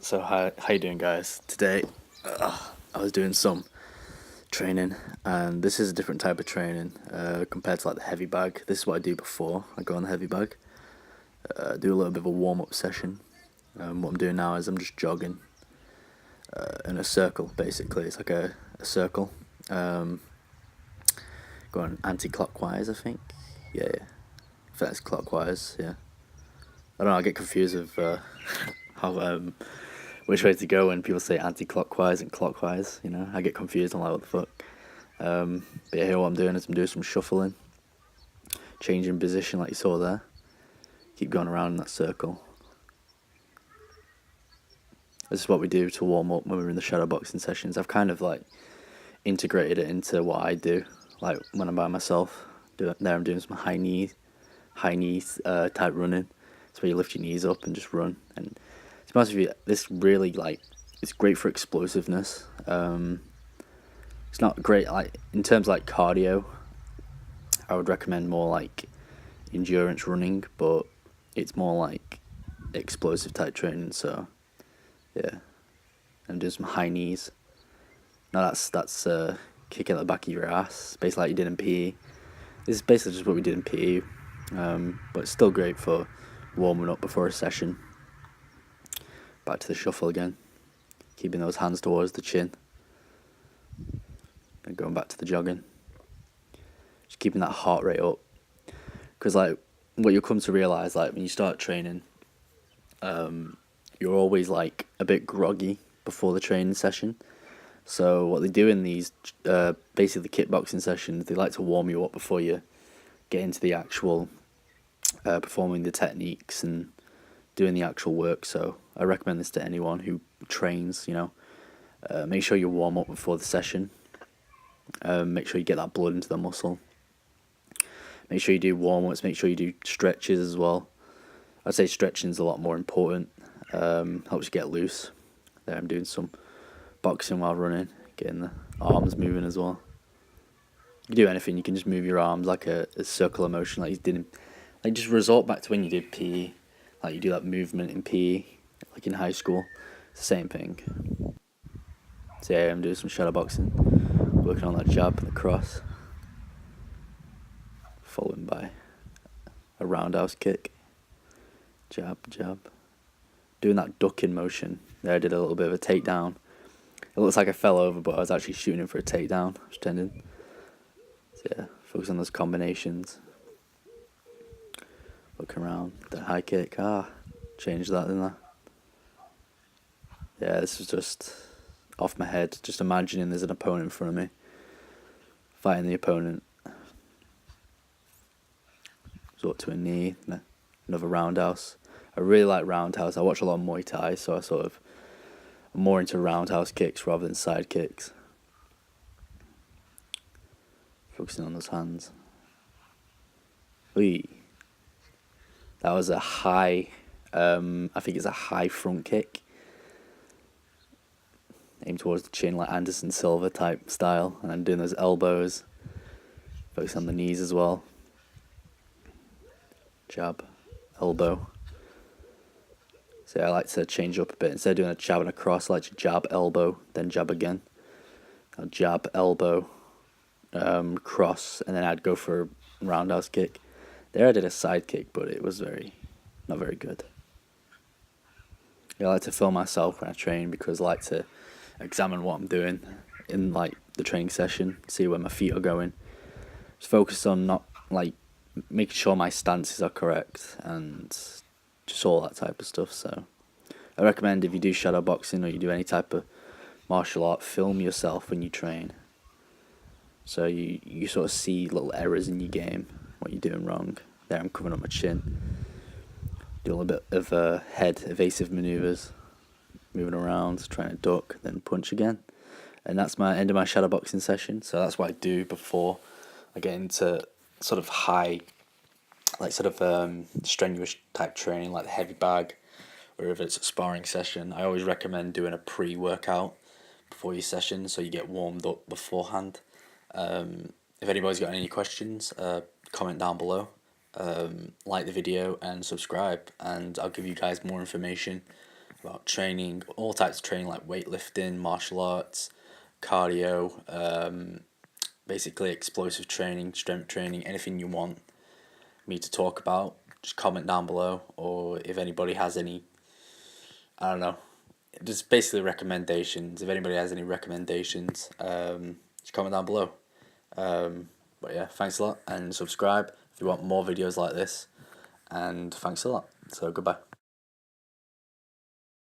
So how you doing, guys? Today, I was doing some training, and this is a different type of training compared to like the heavy bag. This is what I do before I go on the heavy bag. Do a little bit of a warm up session. What I'm doing now is I'm just jogging in a circle. Basically, it's like a circle, going anti-clockwise. I think. Yeah, if that's clockwise. Yeah. I don't know. I get confused with how which way to go when people say anti-clockwise and clockwise. I get confused. I'm like, what the fuck? But yeah, here what I'm doing is I'm doing some shuffling, changing position like you saw there. Keep going around in that circle. This is what we do to warm up when we're in the shadow boxing sessions. I've kind of like integrated it into what I do, like when I'm by myself. I'm doing some high knee type running. It's where you lift your knees up and just run. And to be honest with you, this really it's great for explosiveness. It's not great like in terms of like cardio. I would recommend more like endurance running, but it's more like explosive type training. So yeah, I'm doing some high knees. Now that's kicking at the back of your ass, basically like you did in PE. This is basically just what we did in PE, but it's still great for warming up before a session. Back to the shuffle again, keeping those hands towards the chin, and going back to the jogging. Just keeping that heart rate up, because like what you'll come to realize, like when you start training, you're always like a bit groggy before the training session. So what they do in these basically the kickboxing sessions, they like to warm you up before you get into the actual performing the techniques and doing the actual work. So I recommend this to anyone who trains. Make sure you warm up before the session. Make sure you get that blood into the muscle. Make sure you do warm-ups, make sure you do stretches as well. I'd say stretching is a lot more important. Helps you get loose. There I'm doing some boxing while running, getting the arms moving as well. You can do anything, you can just move your arms like a circular motion like you did like just resort back to when you did PE. Like you do that movement in PE, like in high school. It's the same thing. So yeah, I'm doing some shadow boxing, working on that jab and the cross, followed by a roundhouse kick, jab, jab. Doing that ducking motion. There I did a little bit of a takedown. It looks like I fell over, but I was actually shooting for a takedown. I was pretending. So yeah, focus on those combinations. Looking around, the high kick. Changed that, didn't I? Yeah, this was just off my head. Just imagining there's an opponent in front of me. Fighting the opponent. Resort to a knee. Another roundhouse. I really like roundhouse. I watch a lot of Muay Thai, so I'm more into roundhouse kicks rather than side kicks. Focusing on those hands. Whee. That was a high, I think it's a high front kick. Aim towards the chin like Anderson Silva type style. And I'm doing those elbows. Focus on the knees as well. Jab, elbow. So I like to change up a bit. Instead of doing a jab and a cross, I like to jab, elbow, then jab again. I'll jab, elbow, cross, and then I'd go for a roundhouse kick. There I did a side kick, but it was not very good. I like to film myself when I train because I like to examine what I'm doing in like the training session, see where my feet are going. Just focus on not like making sure my stances are correct and just all that type of stuff. So I recommend if you do shadow boxing or you do any type of martial art, film yourself when you train. So you sort of see little errors in your game, what you're doing wrong. There I'm covering up my chin. Do a little bit of head evasive maneuvers, moving around, trying to duck, then punch again. And that's my end of my shadow boxing session. So that's what I do before I get into sort of high, like sort of strenuous type training, like the heavy bag, or if it's a sparring session. I always recommend doing a pre-workout before your session so you get warmed up beforehand. If anybody's got any questions, comment down below. Like the video and subscribe, and I'll give you guys more information about training, all types of training like weightlifting, martial arts, cardio, basically explosive training, strength training, anything you want me to talk about, just comment down below. Or if anybody has any, I don't know, just basically recommendations. If anybody has any recommendations, just comment down below. But yeah, thanks a lot, and subscribe if you want more videos like this, and thanks a lot. So goodbye.